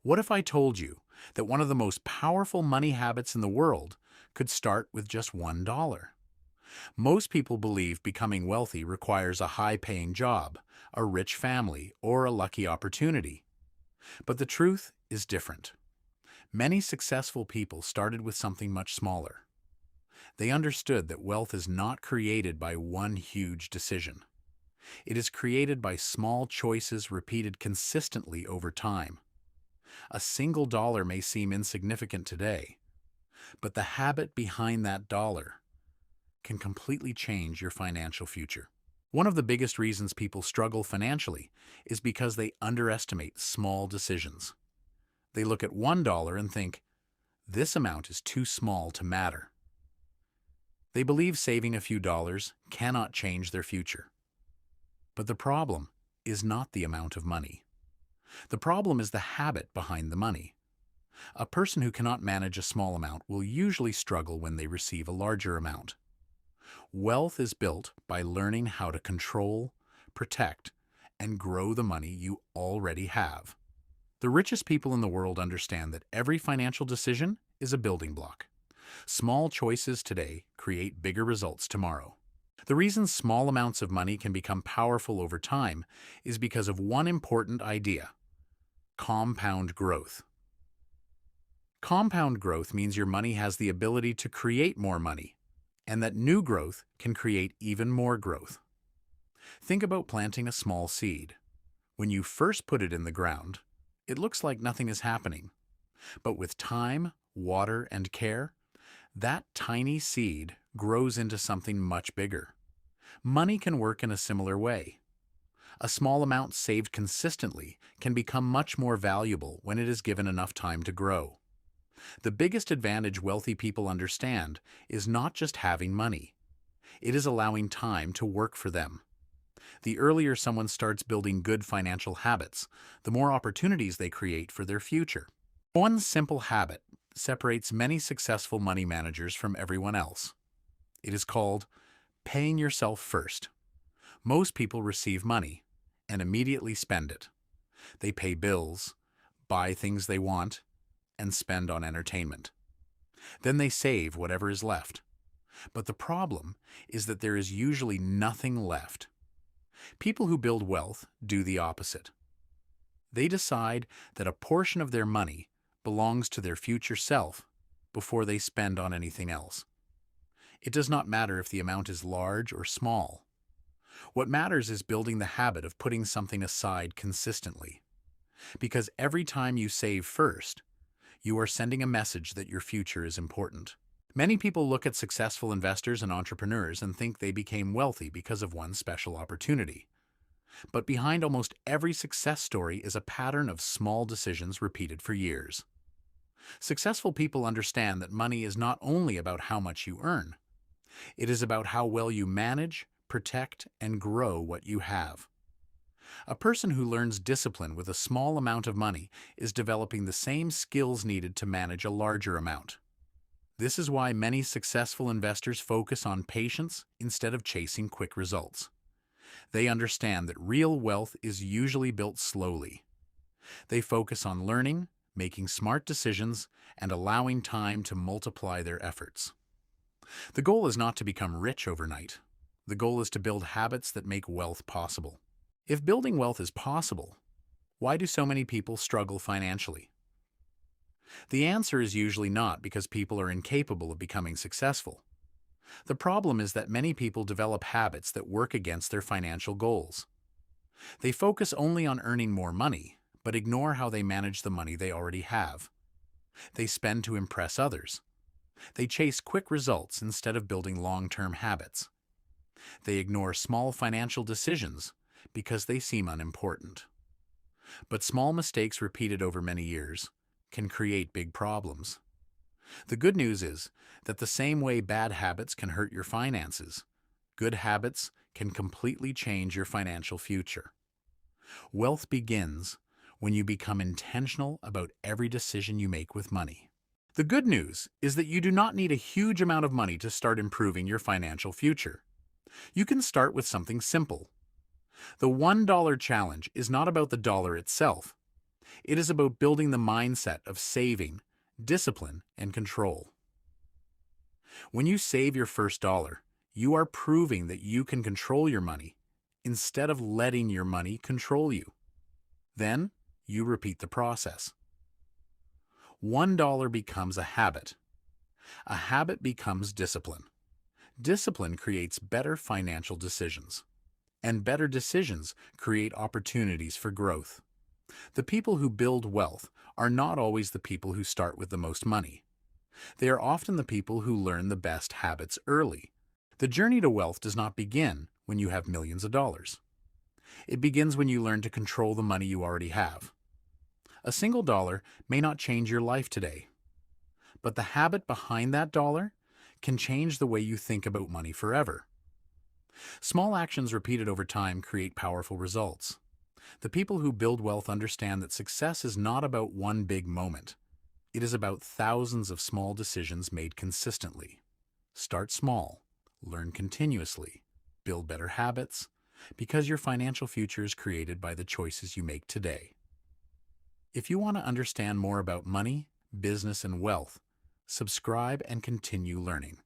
What if I told you that one of the most powerful money habits in the world could start with just $1? Most people believe becoming wealthy requires a high-paying job, a rich family, or a lucky opportunity. But the truth is different. Many successful people started with something much smaller. They understood that wealth is not created by one huge decision. It is created by small choices repeated consistently over time. A single dollar may seem insignificant today, but the habit behind that dollar can completely change your financial future. One of the biggest reasons people struggle financially is because they underestimate small decisions. They look at $1 and think, this amount is too small to matter. They believe saving a few dollars cannot change their future. But the problem is not the amount of money. The problem is the habit behind the money. A person who cannot manage a small amount will usually struggle when they receive a larger amount. Wealth is built by learning how to control, protect, and grow the money you already have. The richest people in the world understand that every financial decision is a building block. Small choices today create bigger results tomorrow. The reason small amounts of money can become powerful over time is because of one important idea: compound growth. Compound growth means your money has the ability to create more money, and that new growth can create even more growth. Think about planting a small seed. When you first put it in the ground, it looks like nothing is happening. But with time, water, and care, that tiny seed grows into something much bigger. Money can work in a similar way. A small amount saved consistently can become much more valuable when it is given enough time to grow. The biggest advantage wealthy people understand is not just having money. It is allowing time to work for them. The earlier someone starts building good financial habits, the more opportunities they create for their future. One simple habit separates many successful money managers from everyone else. It is called paying yourself first. Most people receive money and immediately spend it. They pay bills, buy things they want, and spend on entertainment. Then they save whatever is left. But the problem is that there is usually nothing left. People who build wealth do the opposite. They decide that a portion of their money belongs to their future self before they spend on anything else. It does not matter if the amount is large or small. What matters is building the habit of putting something aside consistently. Because every time you save first, you are sending a message that your future is important. Many people look at successful investors and entrepreneurs and think they became wealthy because of one special opportunity. But behind almost every success story is a pattern of small decisions repeated for years. Successful people understand that money is not only about how much you earn. It is about how well you manage, protect, and grow what you have. A person who learns discipline with a small amount of money is developing the same skills needed to manage a larger amount. This is why many successful investors focus on patience instead of chasing quick results. They understand that real wealth is usually built slowly. They focus on learning, making smart decisions, and allowing time to multiply their efforts. The goal is not to become rich overnight. The goal is to build habits that make wealth possible. If building wealth is possible, why do so many people struggle financially? The answer is usually not because people are incapable of becoming successful. The problem is that many people develop habits that work against their financial goals. They focus only on earning more money, but ignore how they manage the money they already have. They spend to impress others. They chase quick results instead of building long-term habits. They ignore small financial decisions because they seem unimportant. But small mistakes repeated over many years can create big problems. The good news is that the same way bad habits can hurt your finances, good habits can completely change your financial future. Wealth begins when you become intentional about every decision you make with money. The good news is that you do not need a huge amount of money to start improving your financial future. You can start with something simple. The $1 challenge is not about the dollar itself. It is about building the mindset of saving, discipline, and control. When you save your first dollar, you are proving that you can control your money instead of letting your money control you. Then, you repeat the process. $1 becomes a habit. A habit becomes discipline. Discipline creates better financial decisions. And better decisions create opportunities for growth. The people who build wealth are not always the people who start with the most money. They are often the people who learn the best habits early. The journey to wealth does not begin when you have millions of dollars. It begins when you learn to control the money you already have. A single dollar may not change your life today, but the habit behind that dollar can change the way you think about money forever. Small actions repeated over time create powerful results. The people who build wealth understand that success is not about one big moment. It is about thousands of small decisions made consistently. Start small, learn continuously, build better habits, because your financial future is created by the choices you make today. If you want to understand more about money, business, and wealth, subscribe and continue learning.